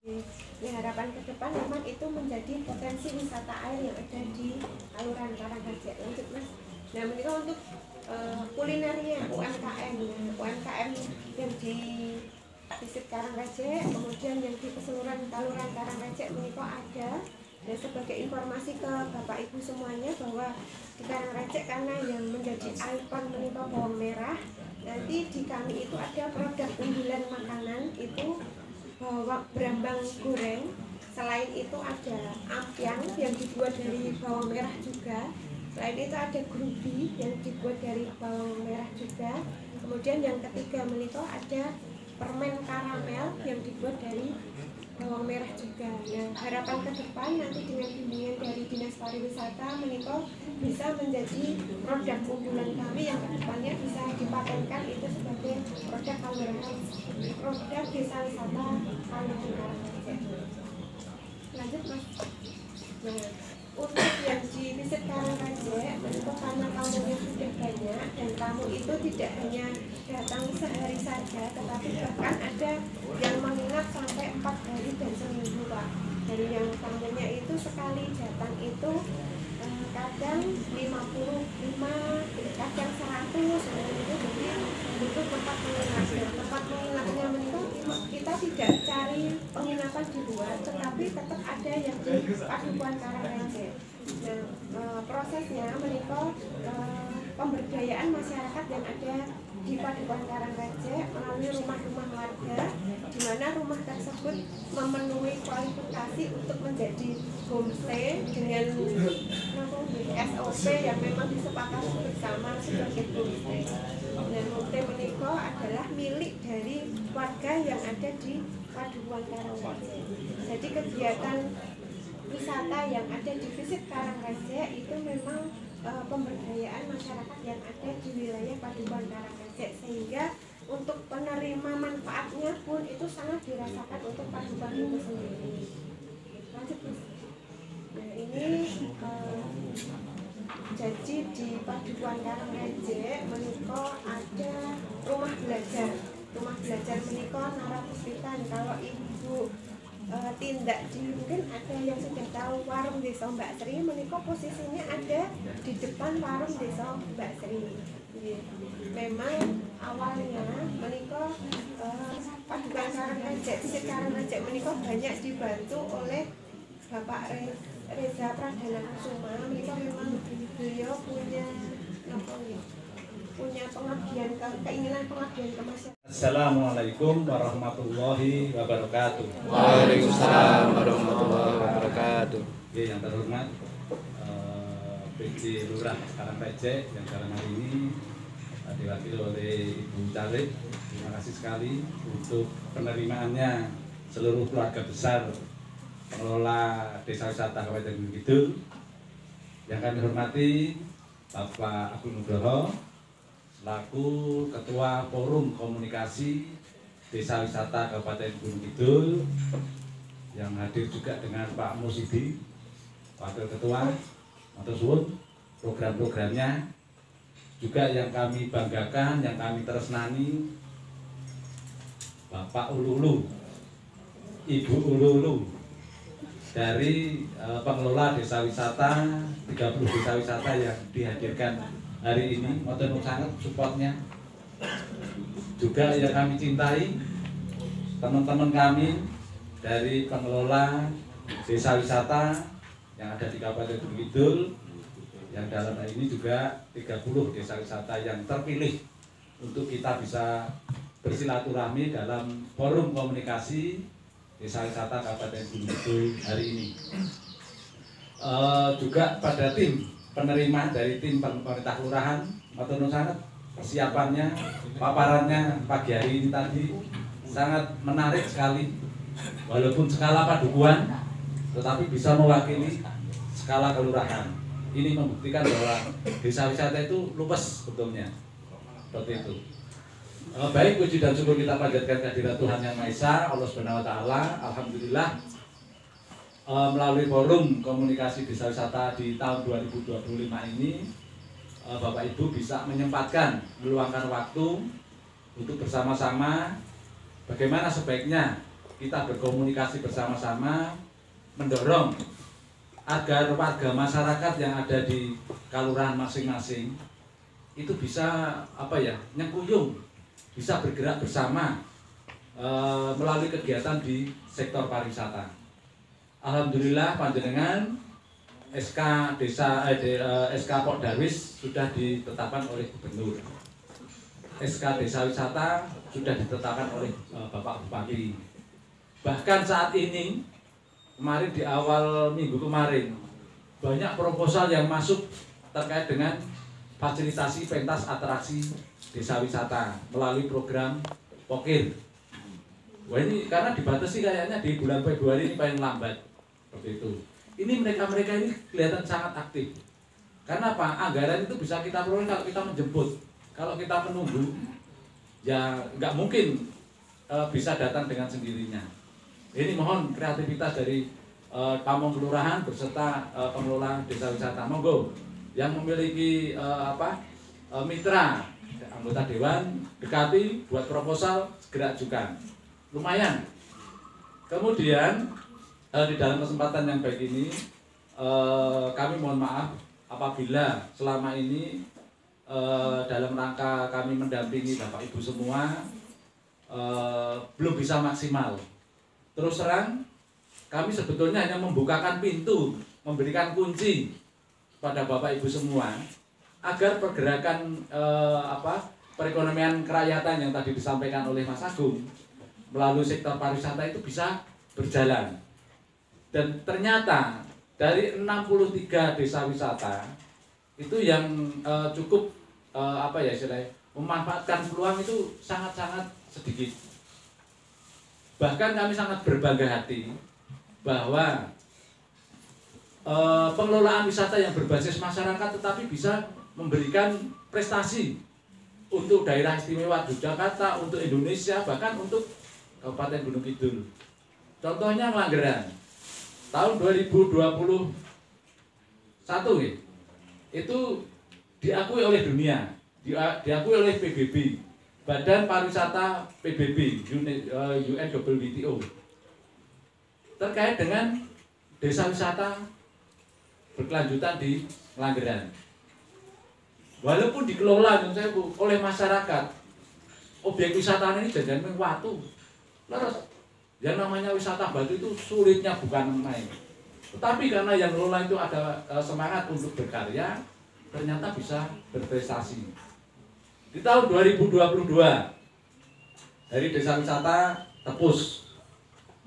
Ya, harapan ke depan memang itu menjadi potensi wisata air yang ada di Kaluran Karangrajek. Lanjut Mas. Nah, ini untuk kulinernya UMKM, UMKM yang di Visit Karangrajek, kemudian yang di keseluruhan Kaluran Karangrajek menika ada. Dan sebagai informasi ke Bapak Ibu semuanya bahwa di Karangrajek karena yang menjadi ikon menika bawang merah, nanti di kami itu ada produk unggulan makanan itu brambang goreng. Selain itu ada ampiang yang dibuat dari bawang merah juga. Selain itu ada grubi yang dibuat dari bawang merah juga. Kemudian yang ketiga menika ada permen karamel yang dibuat dari bawang merah juga. Nah, harapan ke depan nanti dengan bimbingan dari Dinas Pariwisata menika bisa menjadi produk unggulan kami yang kedepannya bisa dipatenkan itu sebagai produk Kaluran, produk desa wisata Kaluran. Lanjut Mas. Nah, untuk yang di Visit Karangrajek menika karena tamunya sudah banyak dan tamu itu tidak hanya datang sehari saja, tetapi bahkan ada yang menginap sampai 4 hari dan seminggu Pak. Dari yang tamunya itu sekali datang itu kadang 55, kadang 100, itu jadi untuk tempat menginap. Tempat menginapnya menika kita tidak cari penginapan di luar, tetapi tetap ada yang di Padukuhan Karangrajek. Nah, prosesnya menika pemberdayaan masyarakat yang ada di Padukuhan Karangrajek melalui rumah-rumah warga, di mana rumah tersebut memenuhi kualifikasi untuk menjadi homestay dengan SOP yang memang disepakati bersama sebagai homestay. Dan homestay menika adalah milik dari warga yang ada di Padukuhan Karangrajek. Jadi kegiatan wisata yang ada di Visit Karangrajek itu memang pemberdayaan masyarakat yang ada di wilayah Padukuhan Karangrajek, sehingga untuk penerima manfaatnya pun itu sangat dirasakan untuk Padukuhan itu sendiri. Lanjut Mas. Nah, ini jadi di Padukuhan Karangrajek menika ada rumah belajar. Rumah belajar menika Narapuspitan. Kalau Ibu tindak di mungkin ada yang sudah tahu warung desa Mbak Sri, menika posisinya ada di depan warung desa Mbak Sri. Memang awalnya menika Padukuhan Karangrajek, Visit Karangrajek menika banyak dibantu oleh Bapak Reza Pradana Kusuma. Menika memang beliau punya pengabdian, keinginan pengabdian ke masyarakat. Assalamualaikum warahmatullahi wabarakatuh. Waalaikumsalam warahmatullahi wabarakatuh. Oke, yang terhormat PJ Lurah Karangrajek yang dalam hari ini diwakili oleh Ibu Caleg. Terima kasih sekali untuk penerimaannya seluruh keluarga besar pengelola Desa Wisata Kabupaten Gunung Kidul. Yang kami hormati Bapak Agung Nugroho selaku Ketua Forum Komunikasi Desa Wisata Kabupaten Gunung Kidul, yang hadir juga dengan Pak Musidi, Wakil Ketua, matur suwun program-programnya, juga yang kami banggakan, yang kami tresnani, Bapak Ululu, Ibu Ululu, dari pengelola desa wisata, 30 desa wisata yang dihadirkan hari ini. Motor sangat supportnya. Juga yang kami cintai, teman-teman kami dari pengelola desa wisata yang ada di Kabupaten Gunung Kidul, yang dalam hal ini juga 30 desa wisata yang terpilih untuk kita bisa bersilaturahmi dalam forum komunikasi Desa Wisata Kabupaten Gunung Kidul hari ini. Juga pada tim penerima dari tim pemerintah kelurahan, matur nuwun sangat persiapannya, paparannya pagi hari ini tadi sangat menarik sekali. Walaupun skala padukuhan, tetapi bisa mewakili skala kelurahan. Ini membuktikan bahwa desa wisata itu luas sebetulnya, seperti itu. Baik, puji dan syukur kita panjatkan kehadirat Tuhan Yang Maha Esa, Allah Subhanahu wa Ta'ala. Alhamdulillah, melalui forum komunikasi desa wisata di tahun 2025 ini, Bapak Ibu bisa menyempatkan, meluangkan waktu untuk bersama-sama bagaimana sebaiknya kita berkomunikasi bersama-sama mendorong agar warga masyarakat yang ada di kelurahan masing-masing itu bisa nyengkuyung, bisa bergerak bersama melalui kegiatan di sektor pariwisata. Alhamdulillah panjenengan SK SK Pok Darwis sudah ditetapkan oleh Gubernur. SK Desa Wisata sudah ditetapkan oleh Bapak Bupati. Bahkan saat ini, kemarin di awal minggu kemarin, banyak proposal yang masuk terkait dengan fasilitasi pentas atraksi desa wisata melalui program Pokir. Wah ini karena dibatasi kayaknya di bulan Februari ini paling lambat seperti itu. Ini mereka ini kelihatan sangat aktif. Karena apa? Anggaran itu bisa kita peroleh kalau kita menjemput. Kalau kita menunggu, ya nggak mungkin bisa datang dengan sendirinya. Ini mohon kreativitas dari Pamong Kelurahan berserta pengelola desa wisata. Monggo yang memiliki mitra anggota dewan dekati, buat proposal, segera ajukan. Lumayan. Kemudian di dalam kesempatan yang baik ini kami mohon maaf apabila selama ini dalam rangka kami mendampingi Bapak Ibu semua belum bisa maksimal. Terus terang kami sebetulnya hanya membukakan pintu, memberikan kunci pada Bapak Ibu semua agar pergerakan perekonomian kerakyatan yang tadi disampaikan oleh Mas Agung melalui sektor pariwisata itu bisa berjalan. Dan ternyata dari 63 desa wisata itu yang cukup memanfaatkan peluang itu sangat-sangat sedikit. Bahkan kami sangat berbangga hati bahwa pengelolaan wisata yang berbasis masyarakat tetapi bisa memberikan prestasi untuk daerah istimewa Yogyakarta, untuk Indonesia, bahkan untuk Kabupaten Gunung Kidul. Contohnya Ngelanggeran tahun 2021 itu diakui oleh dunia, diakui oleh PBB, Badan Pariwisata PBB, UNWTO, terkait dengan desa wisata berkelanjutan di Ngelanggeran. Walaupun dikelola oleh masyarakat, objek wisata ini jajan watu. Terus yang namanya wisata batu itu sulitnya bukan main. Tetapi karena yang ngelola itu ada semangat untuk berkarya, ternyata bisa berprestasi. Di tahun 2022 dari Desa Wisata Tepus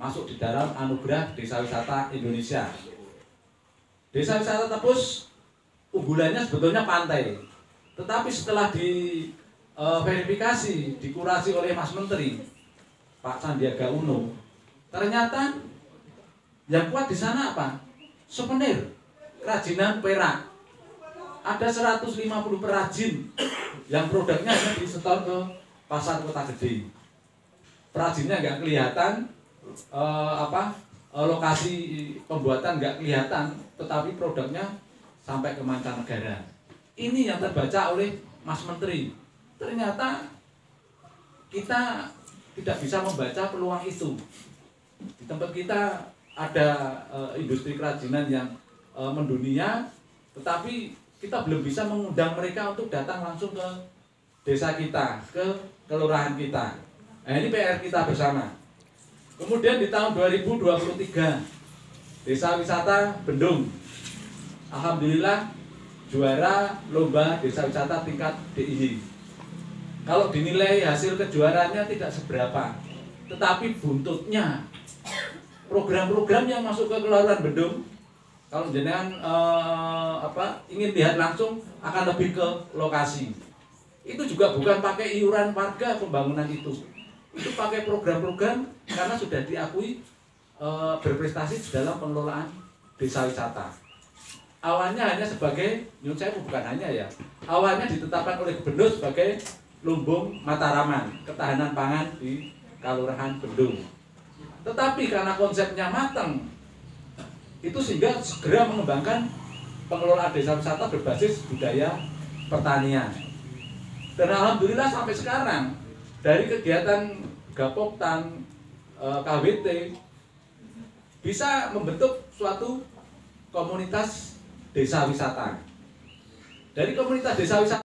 masuk di dalam anugerah Desa Wisata Indonesia. Desa Wisata Tepus unggulannya sebetulnya pantai, tetapi setelah diverifikasi, dikurasi oleh Mas Menteri Pak Sandiaga Uno, ternyata yang kuat di sana apa? Souvenir, kerajinan perak. Ada 150 perajin yang produknya hanya disetor ke pasar Kota Gede. Perajinnya nggak kelihatan, lokasi pembuatan nggak kelihatan, tetapi produknya sampai ke mancanegara. Ini yang terbaca oleh Mas Menteri. Ternyata kita tidak bisa membaca peluang itu. Di tempat kita ada industri kerajinan yang mendunia, tetapi kita belum bisa mengundang mereka untuk datang langsung ke desa kita, ke kelurahan kita. Nah ini PR kita bersama. Kemudian di tahun 2023, Desa Wisata Bendung, alhamdulillah juara lomba desa wisata tingkat DIY. Kalau dinilai hasil kejuaraannya tidak seberapa, tetapi buntutnya program-program yang masuk ke Kelurahan Bendung, kalau jenengan ingin lihat langsung akan lebih ke lokasi. Itu juga bukan pakai iuran warga pembangunan itu pakai program-program karena sudah diakui berprestasi di dalam pengelolaan desa wisata. Awalnya hanya sebagai, bukan hanya ya, awalnya ditetapkan oleh Gubernur sebagai lumbung mataraman, ketahanan pangan di Kelurahan Bendung. Tetapi karena konsepnya matang, itu sehingga segera mengembangkan pengelolaan desa wisata berbasis budaya pertanian. Dan alhamdulillah sampai sekarang dari kegiatan Gapoktan, KWT bisa membentuk suatu komunitas desa wisata. Dari komunitas desa wisata